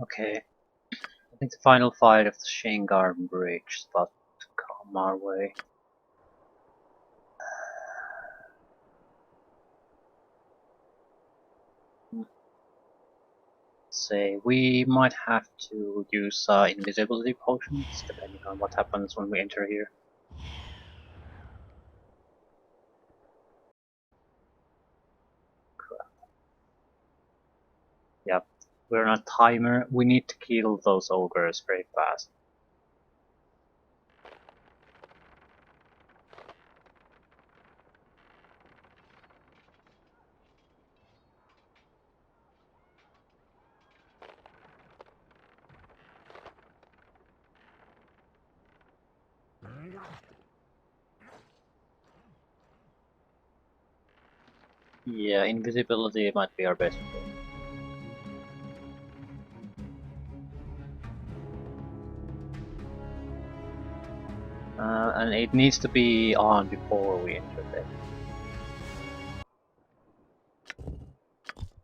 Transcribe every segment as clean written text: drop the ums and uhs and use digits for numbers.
Okay, I think the final fight of the Shaengarne Bridge is about to come our way. Say, we might have to use invisibility potions, depending on what happens when we enter here. Yep, we're on a timer. We need to kill those ogres very fast. Yeah, invisibility might be our best bet. And it needs to be on before we enter there.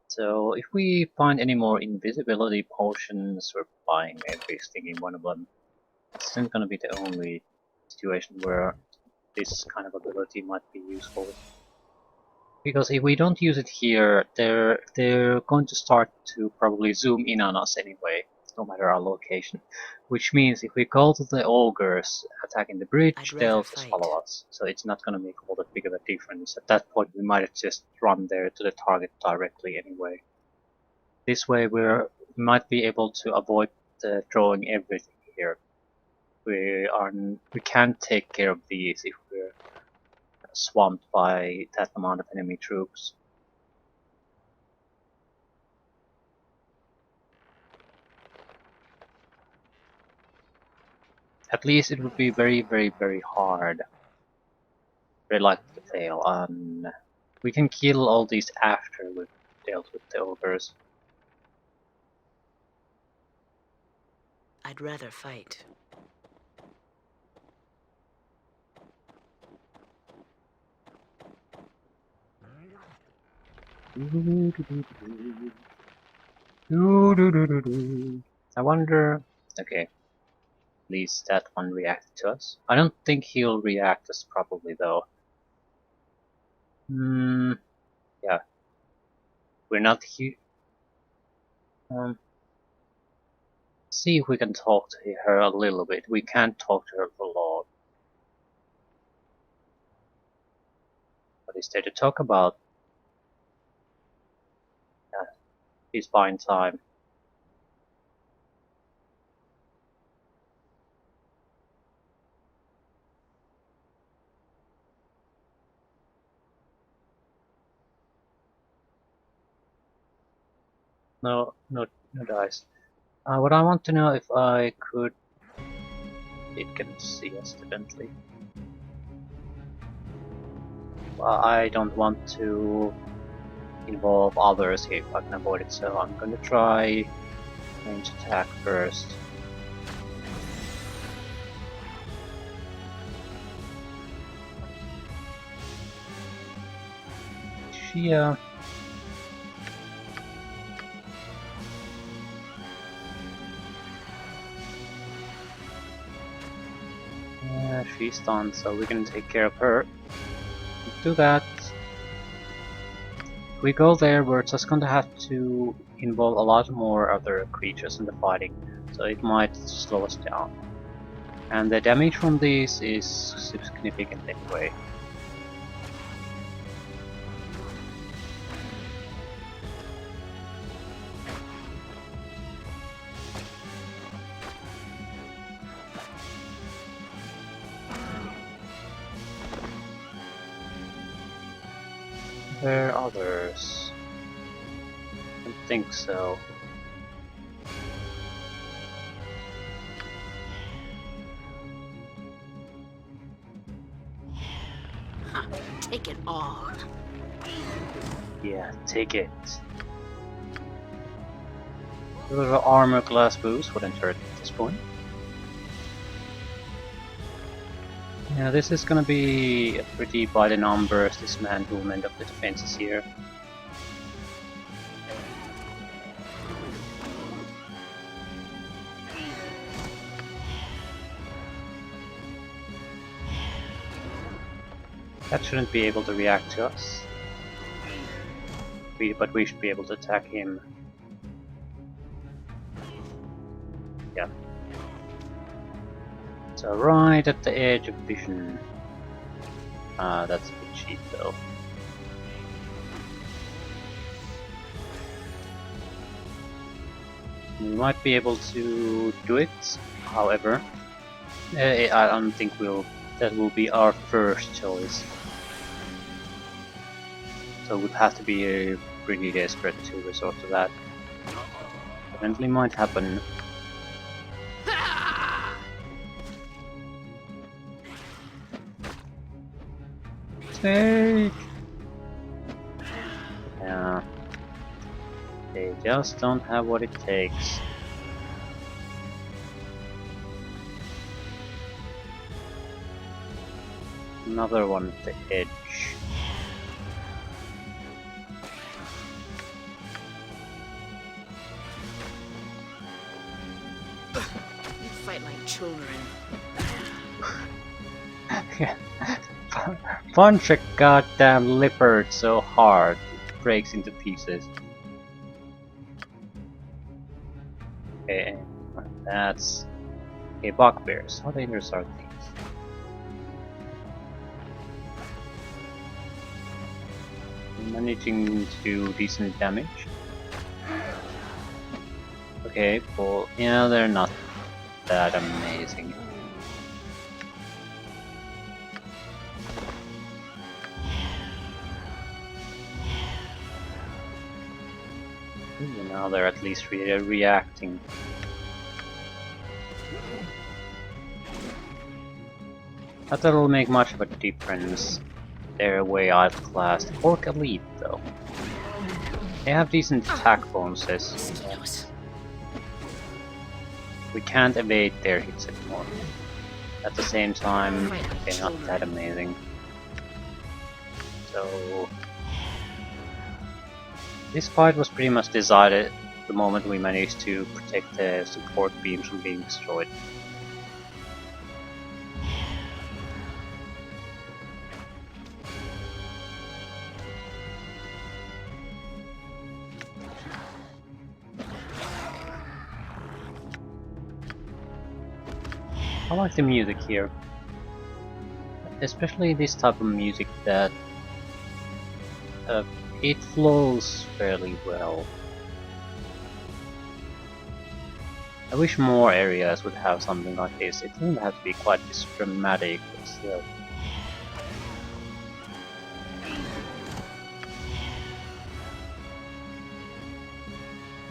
So if we find any more invisibility potions, we're buying every stinking one of them. This isn't gonna be the only situation where this kind of ability might be useful. Because if we don't use it here, they're going to start to probably zoom in on us anyway, no matter our location. Which means if we go to the ogres attacking the bridge, they'll just follow us. So it's not going to make all that big of a difference. At that point, we might just run there to the target directly anyway. This way, we might be able to avoid drawing everything here. We can't take care of these if we're swamped by that amount of enemy troops. At least it would be very, very, very hard. Very likely to fail. We can kill all these after we've dealt with the ogres. I'd rather fight. I wonder. Okay, at least that one reacted to us. I don't think he'll react as probably though. Yeah. We're not here. See if we can talk to her a little bit. We can't talk to her for long. What is there to talk about? He's buying time. No dice. What I want to know if I could. It can see us evidently. Well, I don't want to involve others here if I can avoid it, so I'm gonna try range attack first. Shia. Yeah, she's done, so we can take care of her. Let's do that. If we go there, we're just going to have to involve a lot more other creatures in the fighting, so it might slow us down. And the damage from these is significant anyway. There are others? I don't think so. Take it all. Yeah, take it. A little armor class boost wouldn't hurt at this point. Yeah, this is gonna be a pretty by the numbers dismantlement of the defenses here. That shouldn't be able to react to us. But we should be able to attack him. Yeah. So right at the edge of vision. That's a bit cheap though. We might be able to do it, however, I don't think that will be our first choice. So we'd have to be pretty desperate to resort to that. Eventually might happen. Take! Yeah. They just don't have what it takes. Another one at the edge. You fight like children. Punch a goddamn leopard so hard it breaks into pieces. Okay, that's... Okay, bugbears. How dangerous are these? Managing to do decent damage. Okay, well, yeah, they're not that amazing. Now they're at least reacting. Not that it'll make much of a difference. They're way outclassed. Orc Elite, though. They have decent attack bonuses. Mosquitoes. We can't evade their hits anymore. At the same time, they're not that amazing. So... this fight was pretty much decided the moment we managed to protect the support beams from being destroyed. I like the music here. Especially this type of music that it flows fairly well. I wish more areas would have something like this. It doesn't have to be quite this dramatic, but still.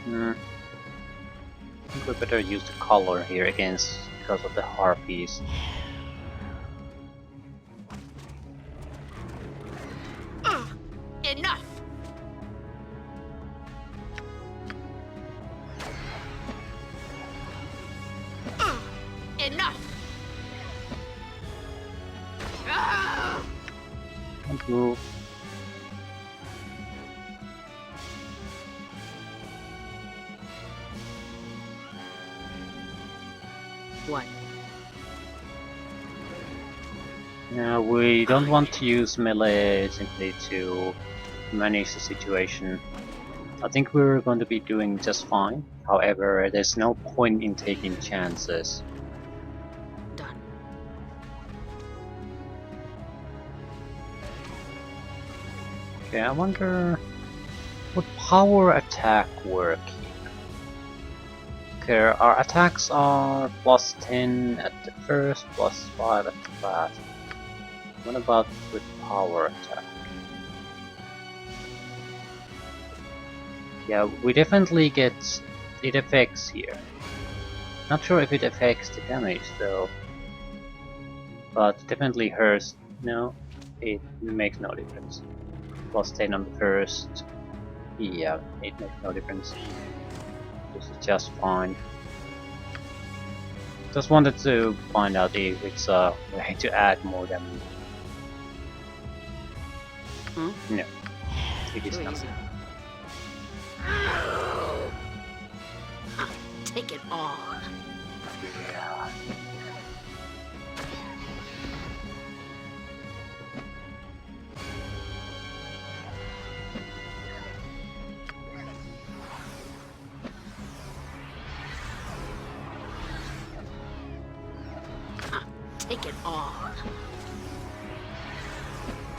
I think we better use the color here against because of the harpies. Enough! Enough! Don't move. What? Now we don't want to use melee simply to manage the situation. I think we're going to be doing just fine. However, there's no point in taking chances. Done. Okay, I wonder would power attack work here? Okay, our attacks are plus 10 at the first, plus 5 at the last. What about with power attack? Yeah, we definitely get it affects here. Not sure if it affects the damage though. But definitely hurts. No, it makes no difference. Plus 10 on the first. Yeah, it makes no difference. This is just fine. Just wanted to find out if it's a way to add more damage. No, it is Too not. easy. Take it all. Yeah. Take it all.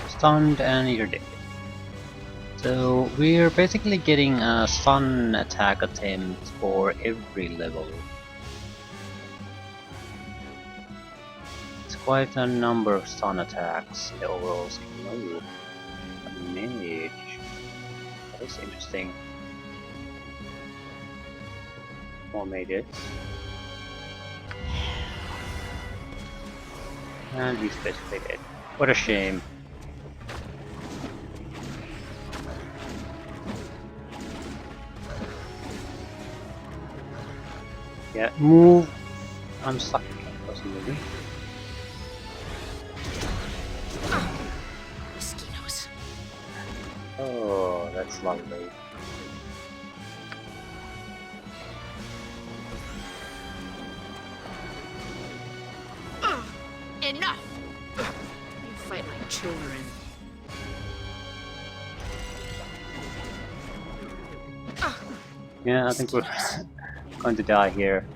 Stunned and you're dead. So we're basically getting a stun attack attempt for every level. It's quite a number of stun attacks in the overall scheme. Oh, a mage. That is interesting. More mages. And he's basically dead. What a shame. Yeah, move. I'm stuck. Wasn't moving. Mosquitoes. Oh, that's lovely. Enough! You fight like children. Yeah, I think we're going to die here.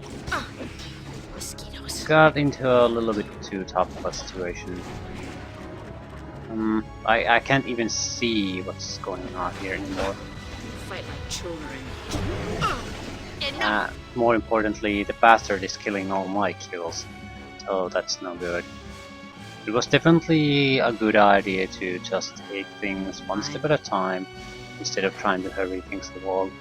Mosquitoes. Got into a little bit too tough of a situation. I can't even see what's going on here anymore. You fight like children. Enough! More importantly, the bastard is killing all my kills, so that's no good. It was definitely a good idea to just take things one step at a time, instead of trying to hurry things along.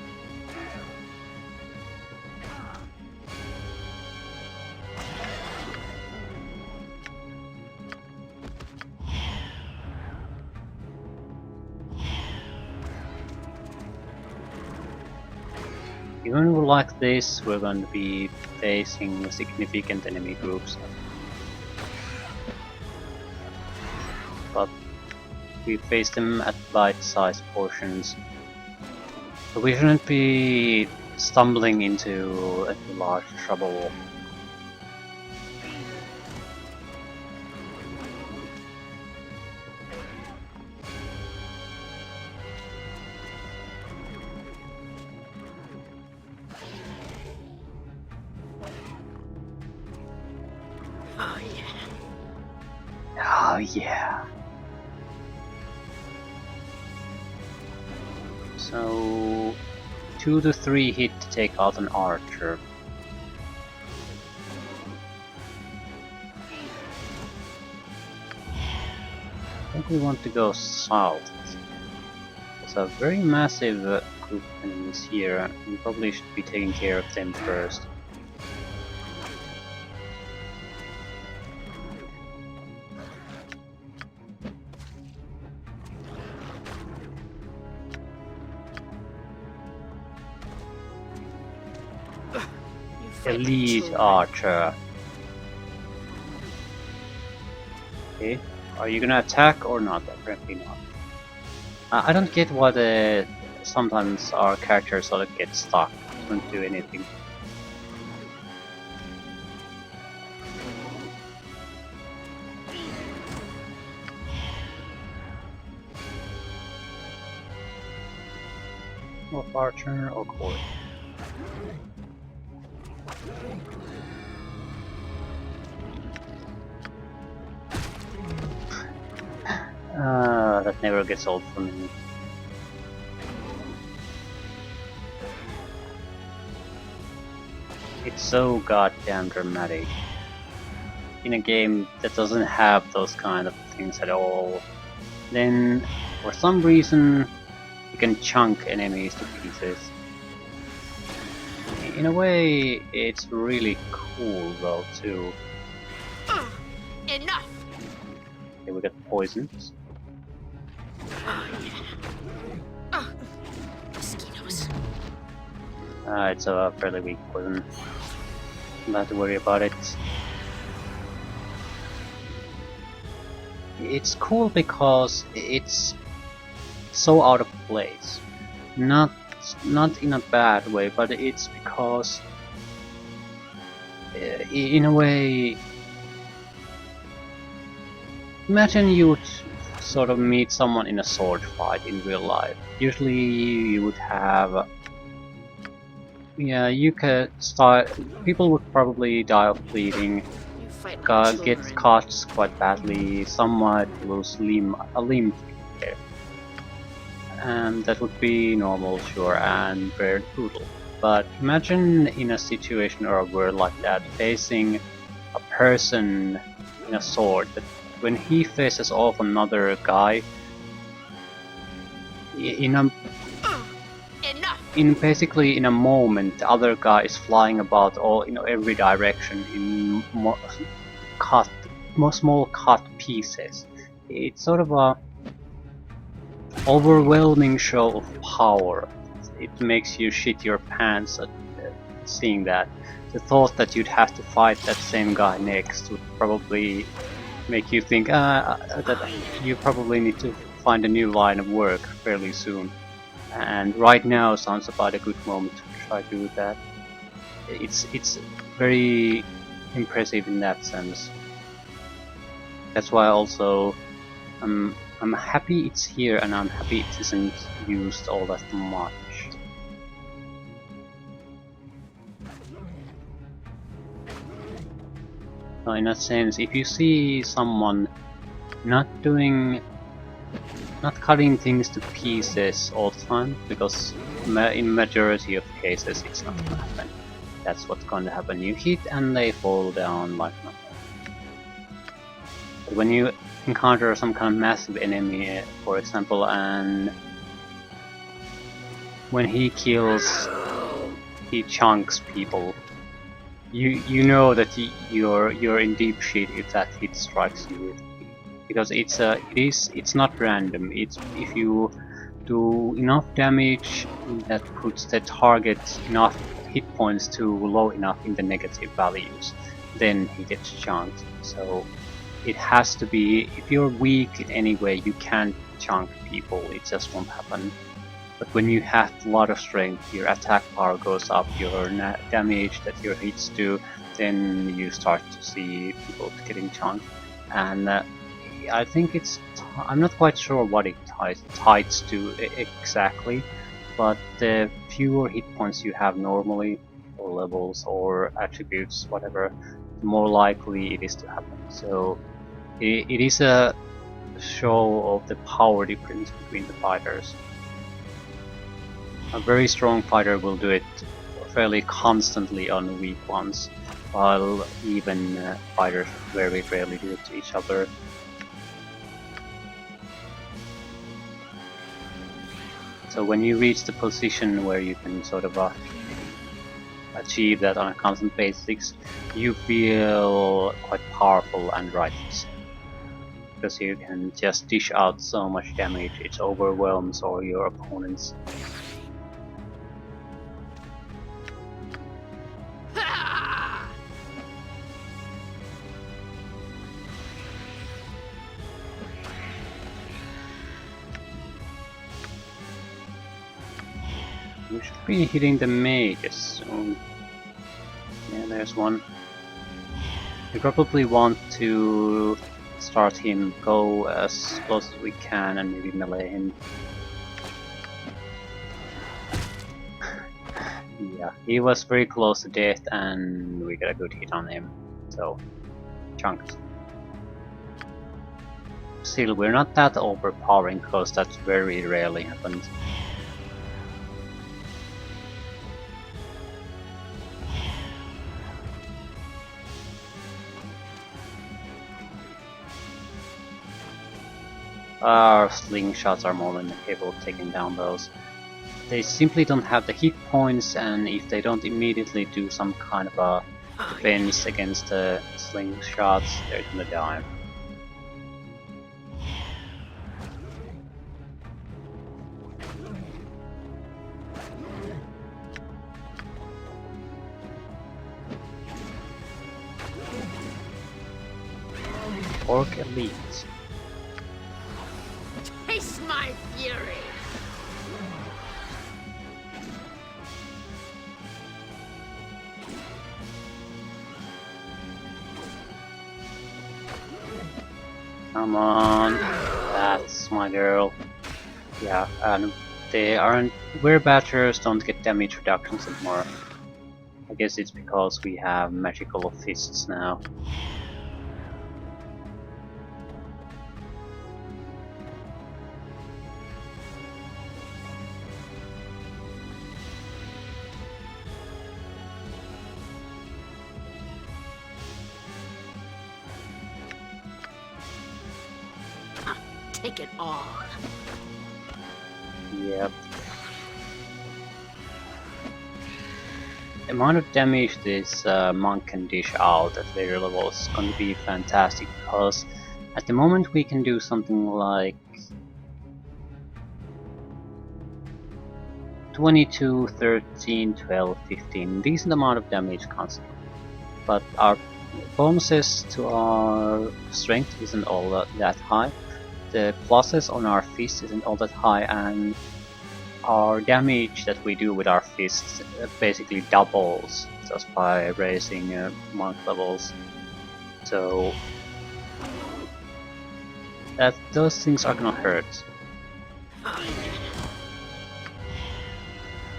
Even like this, we're going to be facing significant enemy groups. But we face them at bite-sized portions. So we shouldn't be stumbling into any large trouble. Oh yeah. Oh yeah. So 2 to 3 hit to take out an archer. I think we want to go south. There's a very massive group of enemies here, and we probably should be taking care of them first. Elite archer. Okay, are you gonna attack or not? Apparently not. I don't get why sometimes our characters sort of get stuck, don't do anything. Or archer or core. That never gets old for me. It's so goddamn dramatic. In a game that doesn't have those kind of things at all, then for some reason you can chunk enemies to pieces. In a way, it's really cool though too. Enough! Okay, we got poisons. Oh yeah. Mosquitoes. It's a fairly weak poison. Not have to worry about it. It's cool because it's so out of place. Not in a bad way, but it's because in a way, imagine you would sort of meet someone in a sword fight in real life. Usually you would have, yeah, you could start, people would probably die of bleeding, fight like gets children. caught quite badly, some might lose a limb there. And that would be normal, sure, and very brutal. But imagine in a situation or a world like that, facing a person in a sword, that when he faces off another guy, in a Enough! basically in a moment, the other guy is flying about all every direction in small cut pieces. It's sort of a overwhelming show of power. It makes you shit your pants at seeing that. The thought that you'd have to fight that same guy next would probably make you think that you probably need to find a new line of work fairly soon. And right now sounds about a good moment to try to do that. It's very impressive in that sense. That's why also I'm happy it's here, and I'm happy it isn't used all that much. So in a sense, if you see someone not cutting things to pieces all the time, because in majority of cases it's not gonna happen. That's what's gonna happen. You hit and they fall down like nothing. But when you encounter some kind of massive enemy, for example, and when he kills, he chunks people. You know that you're in deep shit if that hit strikes you, because it's not random. It's if you do enough damage that puts the target enough hit points to low enough in the negative values, then he gets chunked. So it has to be, if you're weak in any way, you can't chunk people, it just won't happen. But when you have a lot of strength, your attack power goes up, your damage that your hits do, then you start to see people getting chunked. And I think I'm not quite sure what it ties to exactly, but the fewer hit points you have normally, or levels, or attributes, whatever, the more likely it is to happen. So it is a show of the power difference between the fighters. A very strong fighter will do it fairly constantly on weak ones, while even fighters very rarely do it to each other. So when you reach the position where you can sort of achieve that on a constant basis, you feel quite powerful and righteous. Because you can just dish out so much damage, it overwhelms all your opponents. We should be hitting the mages soon. Yeah, there's one. We probably want to start him, go as close as we can, and maybe melee him. Yeah, he was very close to death, and we got a good hit on him. So, chunks. Still, we're not that overpowering, because that very rarely happens. Our slingshots are more than capable of taking down those. They simply don't have the hit points, and if they don't immediately do some kind of a defense against the slingshots, they're gonna die. Orc Elite. Taste my fury! Come on, that's my girl. Yeah, and they aren't. Werebatchers don't get damage reductions anymore. I guess it's because we have magical fists now. Take it all. Yep. The amount of damage this monk can dish out at later levels is going to be fantastic, because at the moment we can do something like 22, 13, 12, 15, decent amount of damage constantly. But our bonuses to our strength isn't all that high, the pluses on our fists isn't all that high, and our damage that we do with our fists basically doubles just by raising monk levels. So those things are gonna hurt.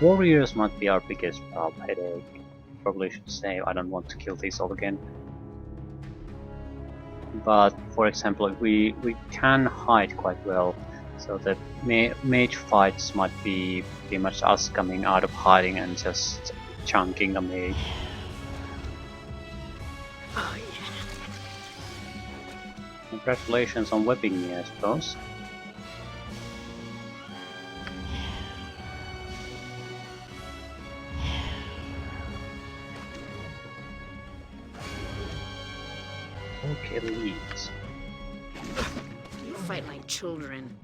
Warriors might be our biggest headache. Probably should say I don't want to kill these all again. But for example, we can hide quite well, so the mage fights might be pretty much us coming out of hiding and just chunking a mage. Oh, yeah. Congratulations on whipping me, I suppose. Okay, leads. You fight like children.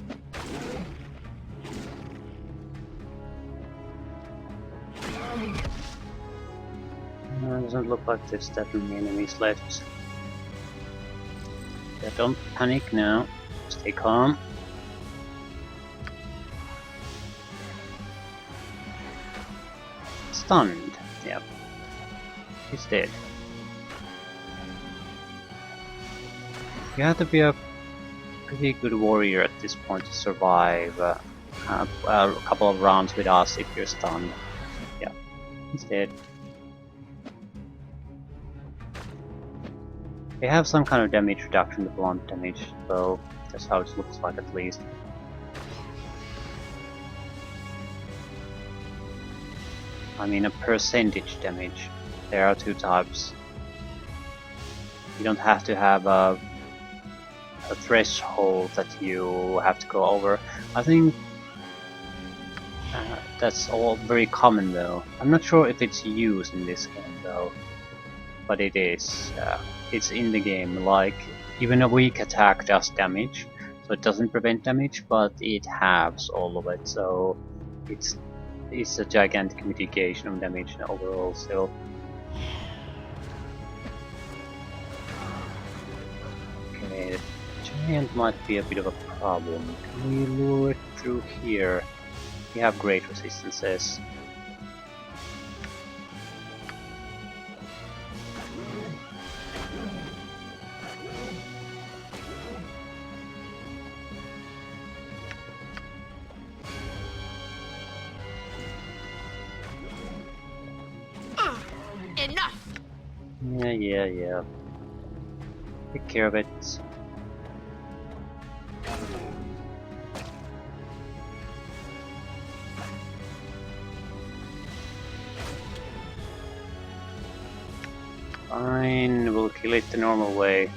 Doesn't look like there's that many enemies left. Yeah, don't panic now. Stay calm. Stunned. Yep. He's dead. You have to be a pretty good warrior at this point to survive a couple of rounds with us if you're stunned. Yeah, he's dead. They have some kind of damage reduction, the blunt damage, so that's how it looks like at least. I mean a percentage damage. There are two types. You don't have to have a threshold that you have to go over. I think that's all very common though. I'm not sure if it's used in this game though, but it is. It's in the game, like even a weak attack does damage, so it doesn't prevent damage, but it halves all of it, so it's a gigantic mitigation of damage overall still. Okay, the giant might be a bit of a problem. Can we lure it through here? We have great resistances. Enough! Yeah. Take care of it. Fine, we'll kill it the normal way.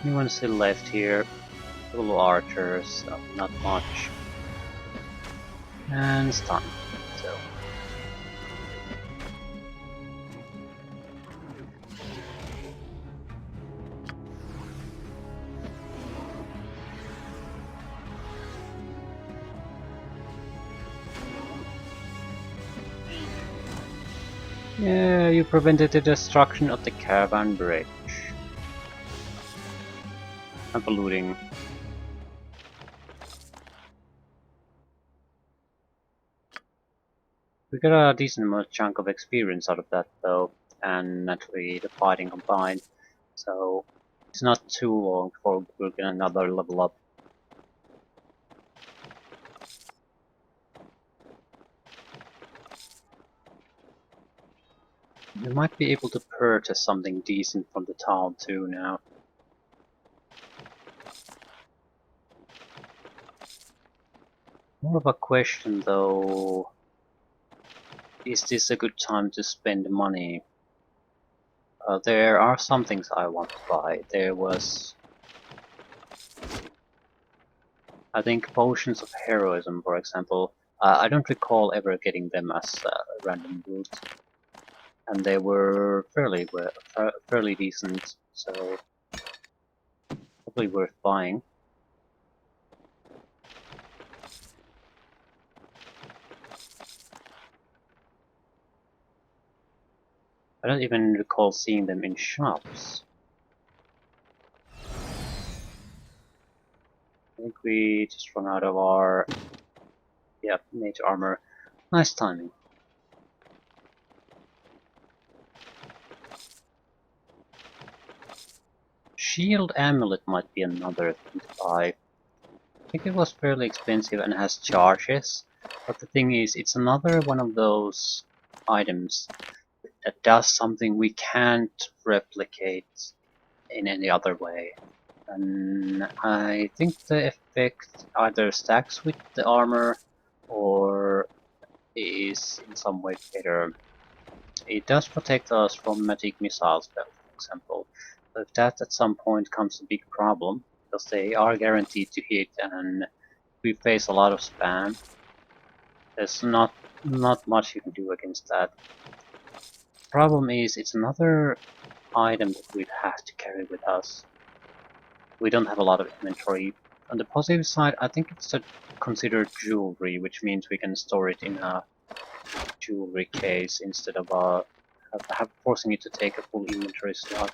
Anyone still left here? Little archers, so not much. And stun. So. Yeah, you prevented the destruction of the caravan bridge. I'm polluting. We got a decent chunk of experience out of that though, and naturally the fighting combined, so it's not too long before we'll get another level up. We might be able to purchase something decent from the town too now. More of a question though, is this a good time to spend money? There are some things I want to buy. There was, I think, potions of heroism, for example. I don't recall ever getting them as a random loot, and they were fairly decent, so probably worth buying. I don't even recall seeing them in shops. I think we just run out of our mage armor. Nice timing. Shield amulet might be another thing to buy. I think it was fairly expensive and has charges, but the thing is, it's another one of those items that does something we can't replicate in any other way. And I think the effect either stacks with the armor or is in some way better. It does protect us from magic missiles, for example. But if that at some point becomes a big problem, because they are guaranteed to hit and we face a lot of spam, there's not much you can do against that. Problem is, it's another item that we'd have to carry with us. We don't have a lot of inventory. On the positive side, I think it's considered jewelry, which means we can store it in a jewelry case instead of forcing it to take a full inventory slot.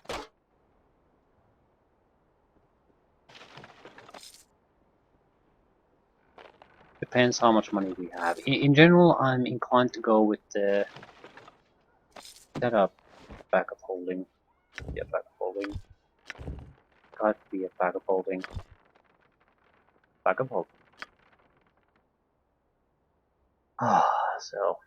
Depends how much money we have. In general, I'm inclined to go with the setup backup holding. Yeah, backup holding. Got to be a backup holding. Backup holding. So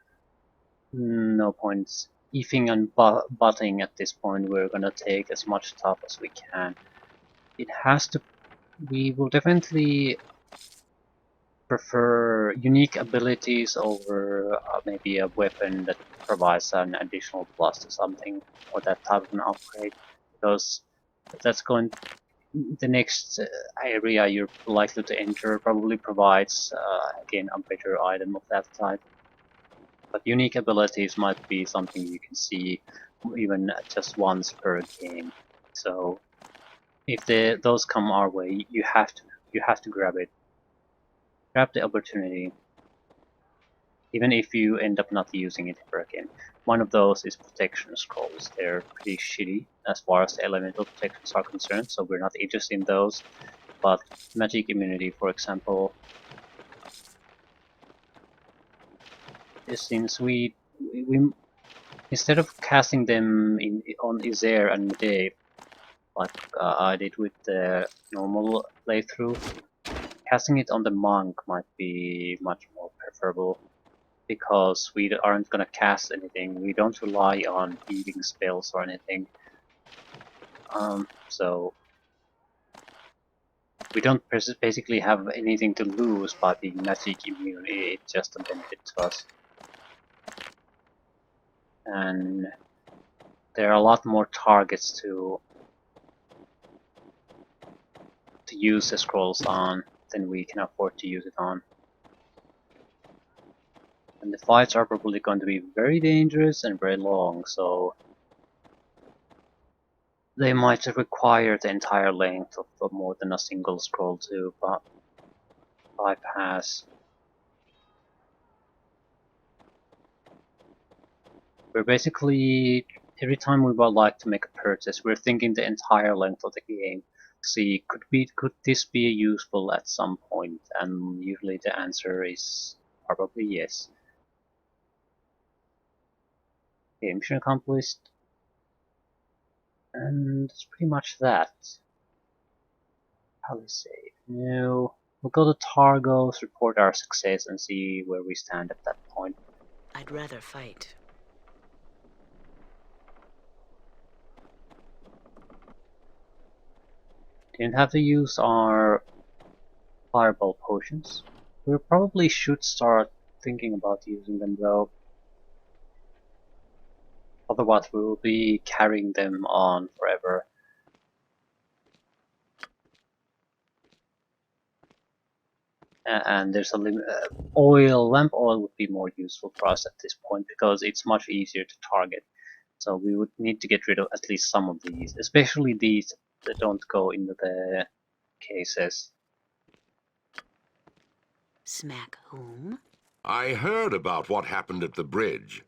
no points ifing and butting at this point. We're gonna take as much stuff as we can. It has to. We will definitely prefer unique abilities over maybe a weapon that provides an additional plus to something or that type of an upgrade, because that's going. The next area you're likely to enter probably provides again a better item of that type. But unique abilities might be something you can see even just once per game. So if those come our way, you have to grab it. Grab the opportunity, even if you end up not using it ever again. One of those is protection scrolls. They're pretty shitty as far as the elemental protections are concerned, so we're not interested in those. But magic immunity, for example, since we instead of casting them on Izair and Medivh, like I did with the normal playthrough, casting it on the monk might be much more preferable, because we aren't gonna cast anything. We don't rely on healing spells or anything. So we don't basically have anything to lose by being magic immune. It's just a benefit to us. And there are a lot more targets to use the scrolls on than we can afford to use it on. And the fights are probably going to be very dangerous and very long, so they might require the entire length of more than a single scroll to bypass. We're basically, every time we would like to make a purchase, we're thinking the entire length of the game. See, could this be useful at some point? And usually the answer is probably yes. Okay, mission accomplished. And that's pretty much that. How do we save? No. We'll go to Targos, report our success, and see where we stand at that point. I'd rather fight. Didn't have to use our fireball potions. We probably should start thinking about using them though. Otherwise we will be carrying them on forever. And there's a limit. Lamp oil would be more useful for us at this point because it's much easier to target. So we would need to get rid of at least some of these, especially these that don't go into the cases. Smack whom? I heard about what happened at the bridge.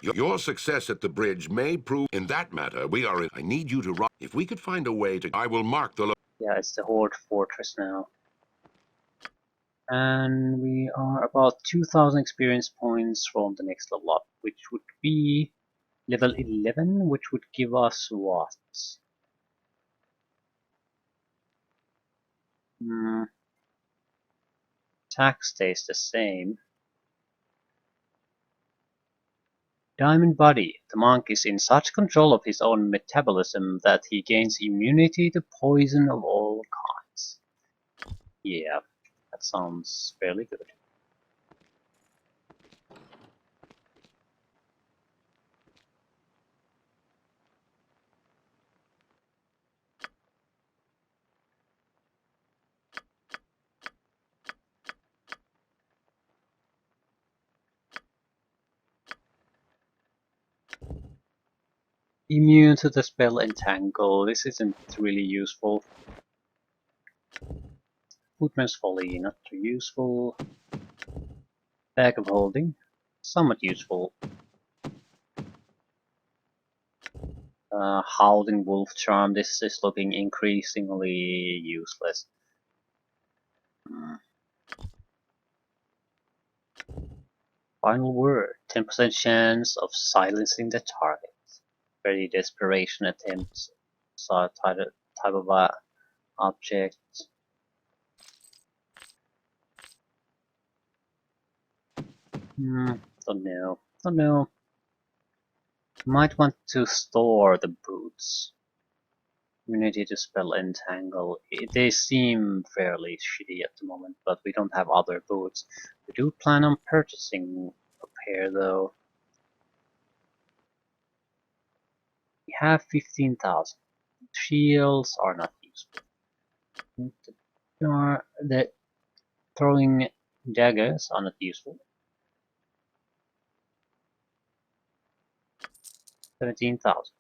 Your success at the bridge may prove... In that matter, we are in... I need you to run. If we could find a way to... I will mark the... Yeah, it's the Horde Fortress now. And we are about 2000 experience points from the next level up, which would be level 11, which would give us what? Attack stays the same. Diamond Body. The monk is in such control of his own metabolism that he gains immunity to poison of all kinds. Yeah, that sounds fairly good. Immune to the spell Entangle. This isn't really useful. Footman's Folly, not too useful. Bag of Holding, somewhat useful. Howling Wolf Charm, this is looking increasingly useless. Final Word, 10% chance of silencing the target. Very desperation attempts, so type of object. Don't know. Might want to store the boots. Immunity to spell Entangle. They seem fairly shitty at the moment, but we don't have other boots. We do plan on purchasing a pair though. We have 15,000. Shields are not useful. The throwing daggers are not useful. 17,000.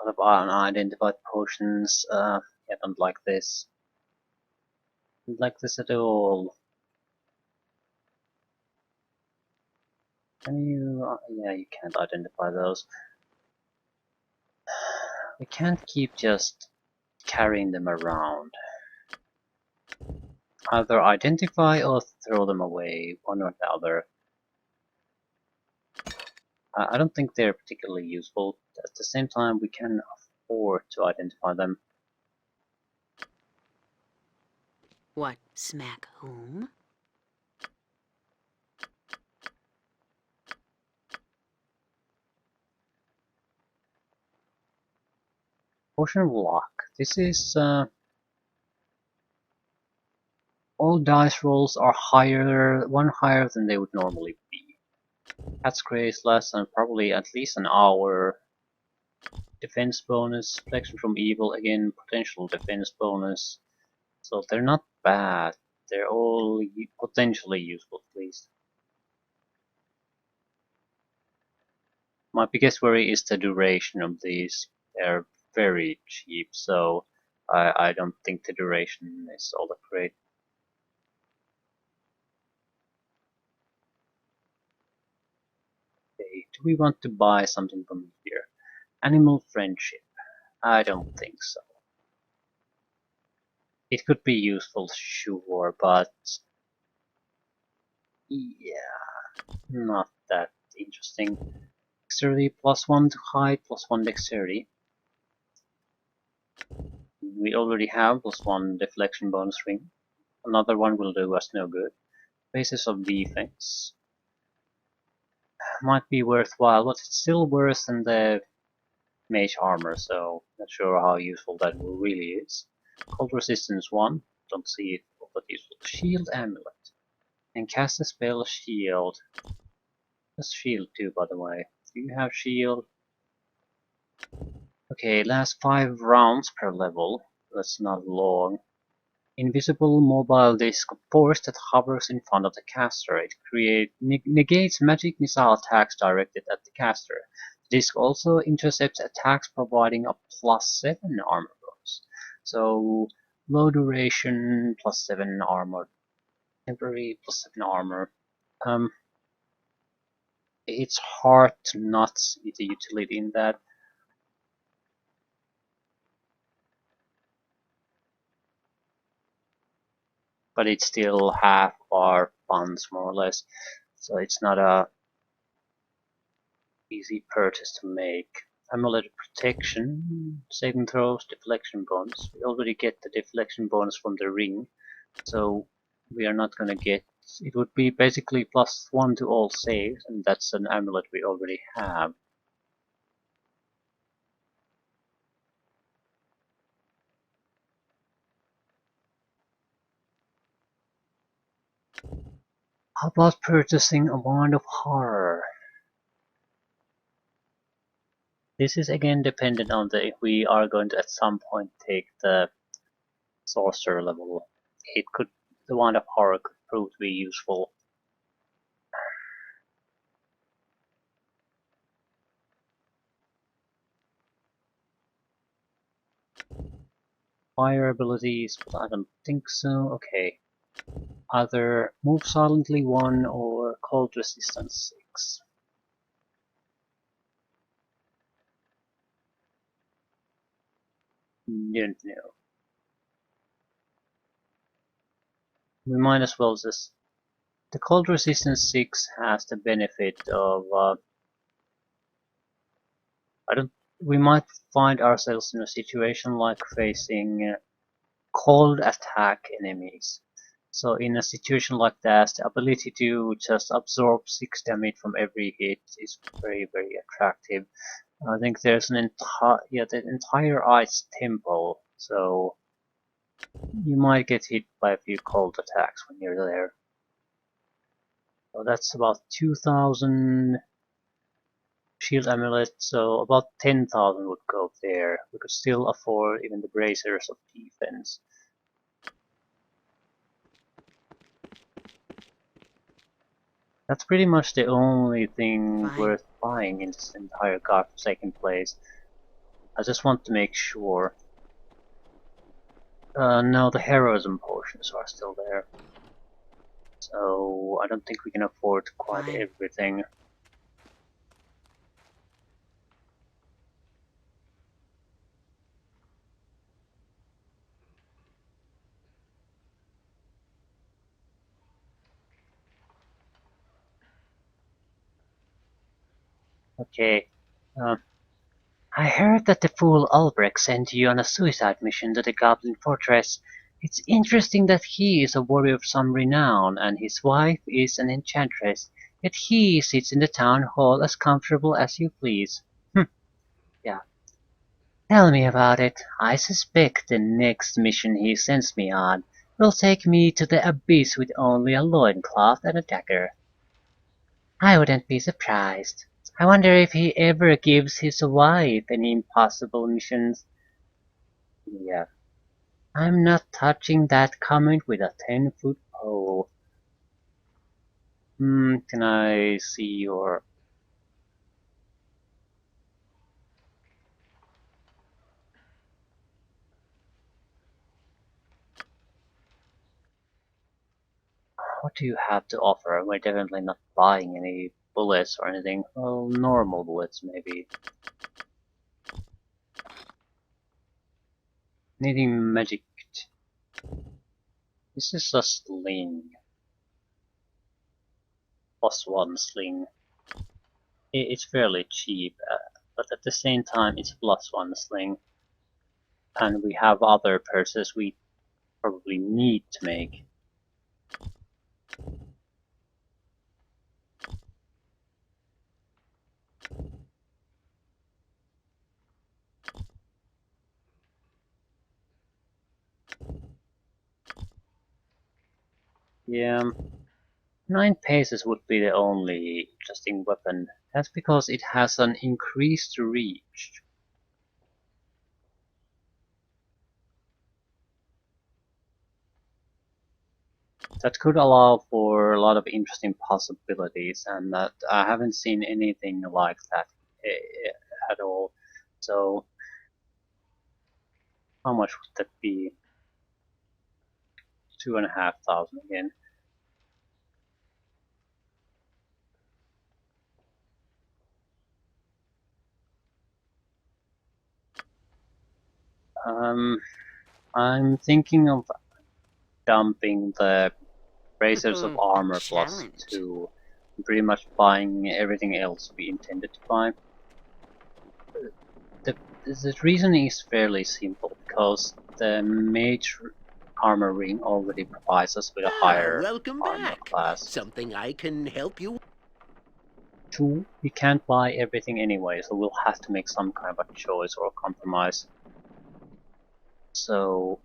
What about unidentified potions? I don't like this. Don't like this at all. Can you? Yeah, you can't identify those. We can't keep just carrying them around. Either identify or throw them away, one or the other. I don't think they're particularly useful. At the same time, we can afford to identify them. What, smack whom? Potion of Luck. This is all dice rolls are one higher than they would normally be. Cat's Grace less than probably at least an hour. Defense bonus, protection from evil, again potential defense bonus. So they're not bad. They're all potentially useful at least. My biggest worry is the duration of these. They're very cheap, so I don't think the duration is all that great. Okay, do we want to buy something from here? Animal Friendship. I don't think so. It could be useful, sure, but yeah, not that interesting. Dexterity +1 to height, +1 dexterity. We already have +1 deflection bonus ring. Another one will do us no good. Basis of defense. might be worthwhile, but it's still worse than the mage armor, so not sure how useful that really is. Cold resistance 1, don't see it, but useful. Shield amulet. And cast a spell shield. Just shield too, by the way. Do you have shield? Okay, lasts 5 rounds per level. That's not long. Invisible mobile disc of force that hovers in front of the caster. It negates magic missile attacks directed at the caster. The disc also intercepts attacks, providing a +7 armor bonus. So low duration, +7 armor, temporary +7 armor. It's hard to not see the utility in that. But it's still half our funds, more or less. So it's not a easy purchase to make. Amulet protection, saving throws, deflection bonus. We already get the deflection bonus from the ring, so we are not gonna get. It would be basically +1 to all saves, and that's an amulet we already have. How about purchasing a wand of horror? This is again dependent on if we are going to at some point take the sorcerer level. The wand of horror could prove to be useful. Fire abilities, but I don't think so. Okay. Either move silently 1 or cold resistance 6. Don't know. We might as well just. The cold resistance 6 has the benefit of. I don't. We might find ourselves in a situation like facing cold attack enemies. So in a situation like that, the ability to just absorb 6 damage from every hit is very, very attractive. I think there's the entire ice temple, so you might get hit by a few cold attacks when you're there. So that's about 2,000 shield amulet, so about 10,000 would go there. We could still afford even the bracers of defense. That's pretty much the only thing worth buying in this entire godforsaken place. I just want to make sure. No, the heroism potions are still there. So I don't think we can afford quite everything. Okay. I heard that the fool Ulbrich sent you on a suicide mission to the Goblin Fortress. It's interesting that he is a warrior of some renown, and his wife is an enchantress, yet he sits in the town hall as comfortable as you please. Yeah. Tell me about it. I suspect the next mission he sends me on will take me to the abyss with only a loincloth and a dagger. I wouldn't be surprised. I wonder if he ever gives his wife any impossible missions. Yeah. I'm not touching that comment with a 10-foot pole. Can I see your... What do you have to offer? We're definitely not buying any bullets or anything. Well, normal bullets maybe. Needing magic. This is a sling. +1 sling. It's fairly cheap, but at the same time it's +1 sling. And we have other purses we probably need to make. Yeah, 9 paces would be the only interesting weapon. That's because it has an increased reach. That could allow for a lot of interesting possibilities, and that I haven't seen anything like that at all. So, how much would that be? 2,500 again. Um, I'm thinking of dumping the bracers of A armor plus challenge. 2, pretty much buying everything else we intended to buy. The reason is fairly simple, because the mage armor ring already provides us with a higher Welcome armor back. class. Something I can help you. 2, we can't buy everything anyway, so we'll have to make some kind of a choice or compromise. So,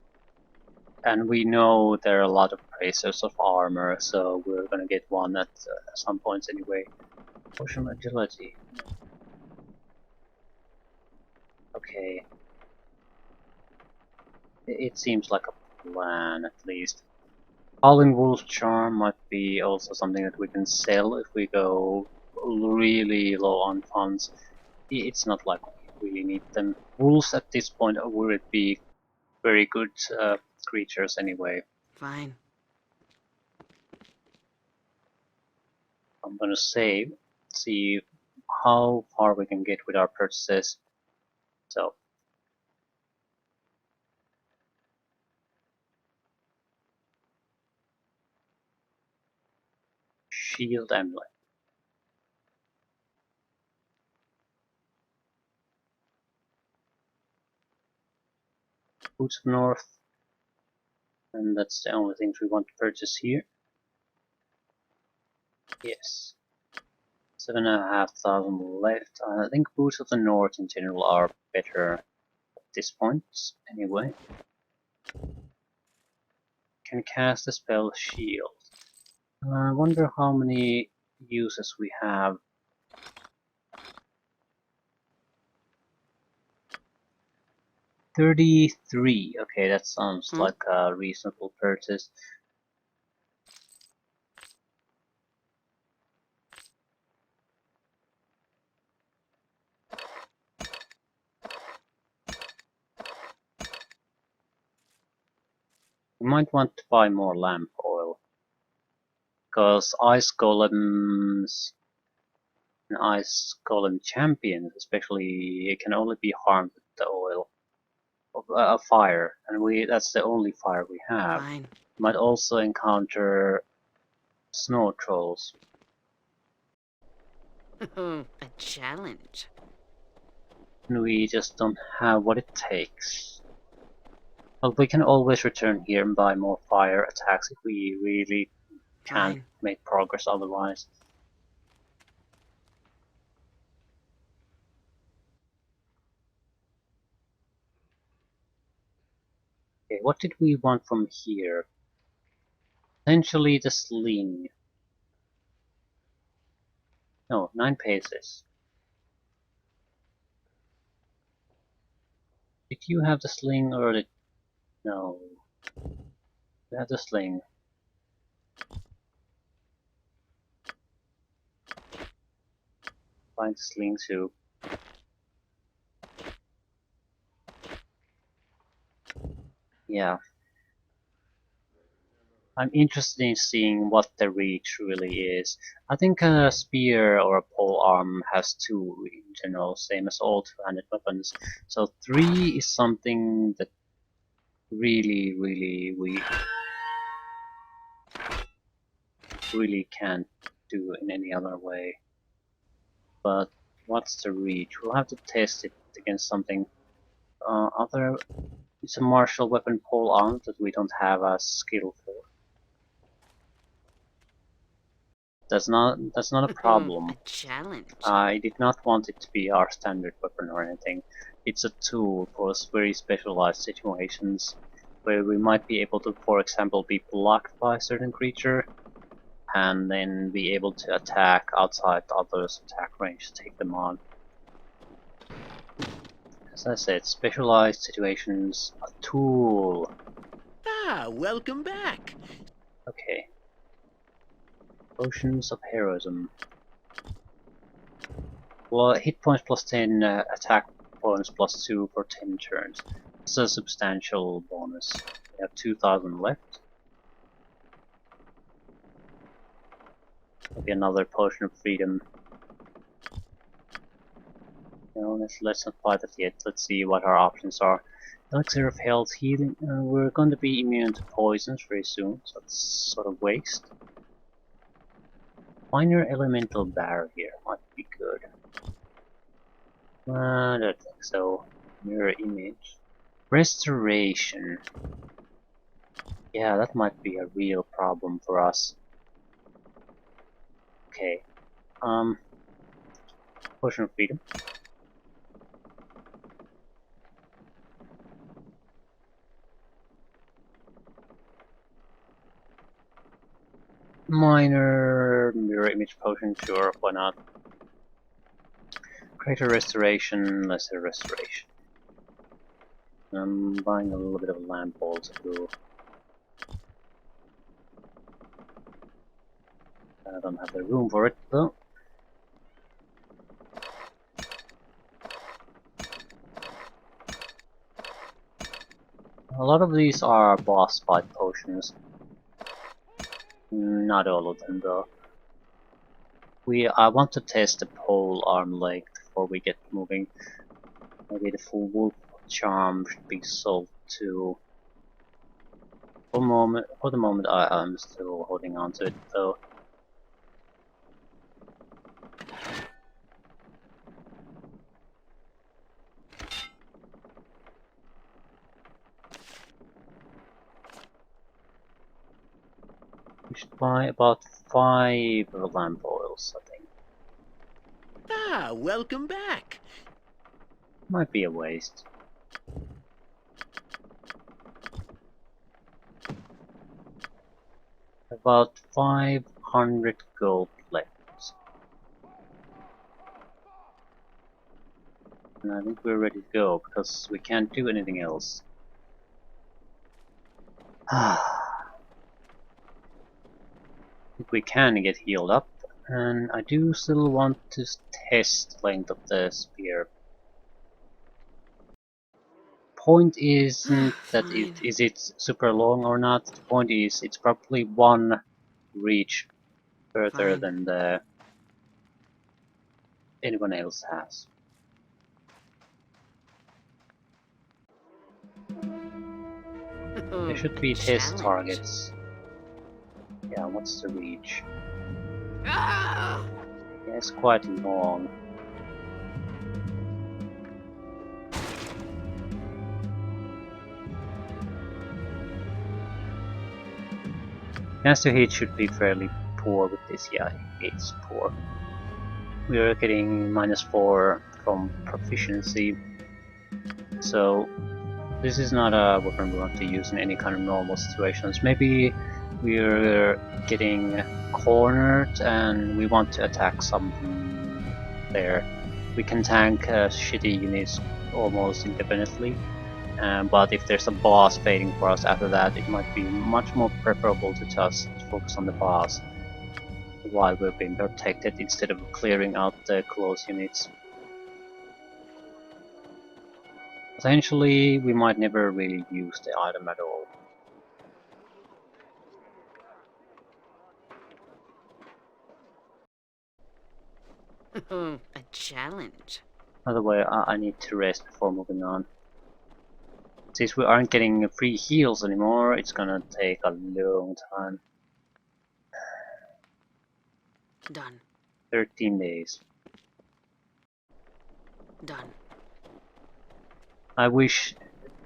and we know there are a lot of bracers of armor, so we're gonna get one at some points anyway. Potion agility. Okay. It seems like a plan, at least. Howling Wolf's Charm might be also something that we can sell if we go really low on funds. It's not like we really need them. Wolves at this point would be very good creatures anyway. Fine. I'm gonna save, see how far we can get with our purchases. So, Shield Amulet. Boots of North. And that's the only things we want to purchase here. Yes. 7,500 left. I think Boots of the North in general are better at this point, anyway. Can cast the spell Shield. I wonder how many uses we have. 33. Okay, that sounds like a reasonable purchase. We might want to buy more lamp oil, because ice golems and ice golem champions, especially, it can only be harmed with the oil of fire, and that's the only fire we have. Fine. Might also encounter snow trolls. A challenge. And we just don't have what it takes. But we can always return here and buy more fire attacks if we really can't Fine. make progress otherwise. Okay, what did we want from here? Potentially the sling. No, 9 paces. Did you have the sling or did... No. You had the sling. Find the sling too. Yeah. I'm interested in seeing what the reach really is. I think a spear or a pole arm has 2 in general, same as all two-handed weapons. So 3 is something that really we really can't do in any other way. But what's the reach? We'll have to test it against something other. It's a martial weapon pole arm that we don't have a skill for. That's not a problem. A challenge. I did not want it to be our standard weapon or anything. It's a tool for very specialized situations. where we might be able to, for example, be blocked by a certain creature, and then be able to attack outside the other's attack range, take them on. As I said, specialized situations, a tool. Ah, welcome back. Okay. Potions of heroism. Well, hit points plus 10, attack points plus 2 for 10 turns. It's a substantial bonus. We have 2,000 left. Maybe another potion of freedom. No, let's not buy that yet. Let's see what our options are. Elixir of health, healing. We're going to be immune to poisons very soon, so that's sort of waste. Minor elemental barrier might be good. I don't think so. Mirror image. Restoration. Yeah, that might be a real problem for us. Okay. Potion of freedom. Minor mirror image potion, sure, why not? Greater restoration, lesser restoration. I'm buying a little bit of lamp balls too. I don't have the room for it though. A lot of these are boss fight potions. Not all of them though. I want to test the pole arm length before we get moving. Maybe the full wolf charm should be sold too. For the moment, I'm still holding on to it though. We should buy about 5 lamp oils, I think. Ah, welcome back. Might be a waste. About 500 gold left. And I think we're ready to go, because we can't do anything else. I think we can get healed up, and I do still want to test the length of the spear. Point isn't that is it super long or not. The point is it's probably one reach further than anyone else has. There should be test targets. Yeah, what's the reach? Ah! Yeah, it's quite long. Chance to hit should be fairly poor with this. Yeah, it's poor. We are getting -4 from proficiency, so this is not a weapon we want to use in any kind of normal situations. Maybe we're getting cornered and we want to attack something there. We can tank shitty units almost independently, but if there's a boss waiting for us after that, it might be much more preferable to just focus on the boss while we're being protected instead of clearing out the close units. Potentially, we might never really use the item at all. A challenge. By the way, I need to rest before moving on. Since we aren't getting free heals anymore, it's gonna take a long time. Done. 13 days. Done. I wish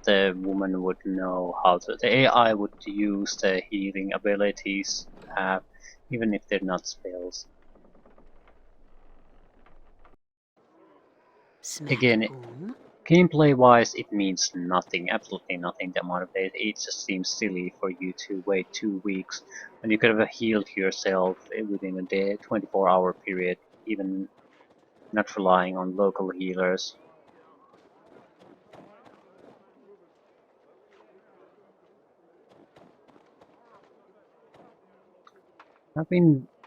the woman would know how to. The AI would use the healing abilities we have, even if they're not spells. Smack Again, boom. Gameplay-wise, it means nothing, absolutely nothing. The amount of days, it just seems silly for you to wait 2 weeks when you could have healed yourself within a day, 24-hour period, even not relying on local healers.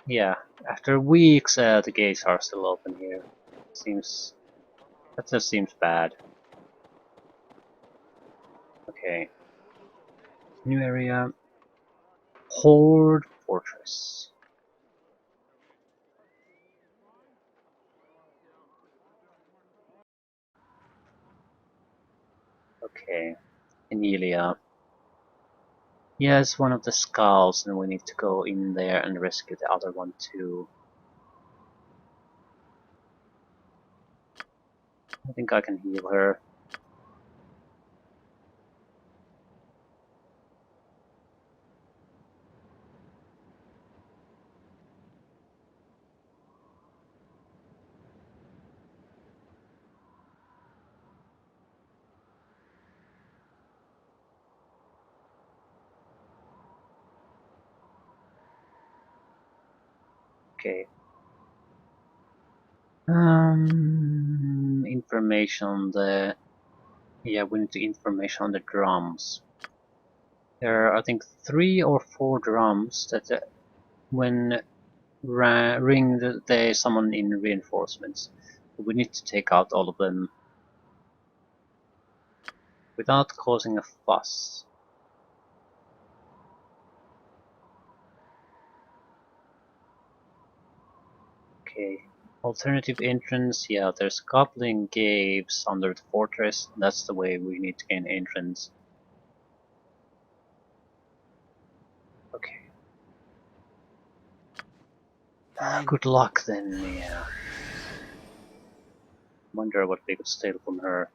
Yeah, after weeks, the gates are still open here. That just seems bad. Okay, new area, Horde Fortress. Okay, Emilia. Yes, one of the skulls, and we need to go in there and rescue the other one too. I think I can heal her. Okay. Information on the... Yeah, we need information on the drums. There are, I think, 3 or 4 drums that when ring they summon in reinforcements. We need to take out all of them without causing a fuss. Okay. Alternative entrance, yeah, there's goblin caves under the fortress. That's the way we need to gain entrance. Okay. Fine. Good luck then, yeah. Wonder what we could steal from her.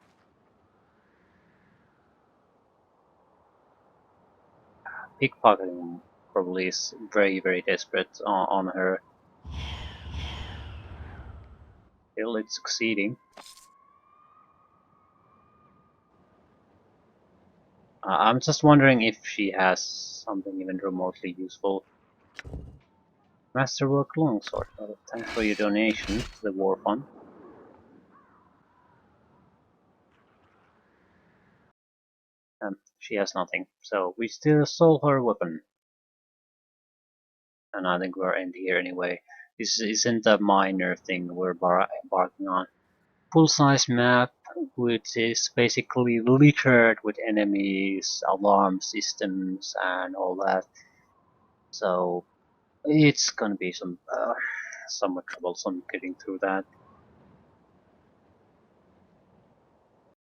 Pickpocketing probably is very, very desperate on her. Still, it's succeeding. I'm just wondering if she has something even remotely useful. Masterwork Longsword. Well, thanks for your donation to the War Fund. She has nothing, so we still stole her weapon. And I think we're in here anyway. This isn't a minor thing we're embarking on. Full-size map, which is basically littered with enemies, alarm systems, and all that. So it's gonna be somewhat troublesome getting through that.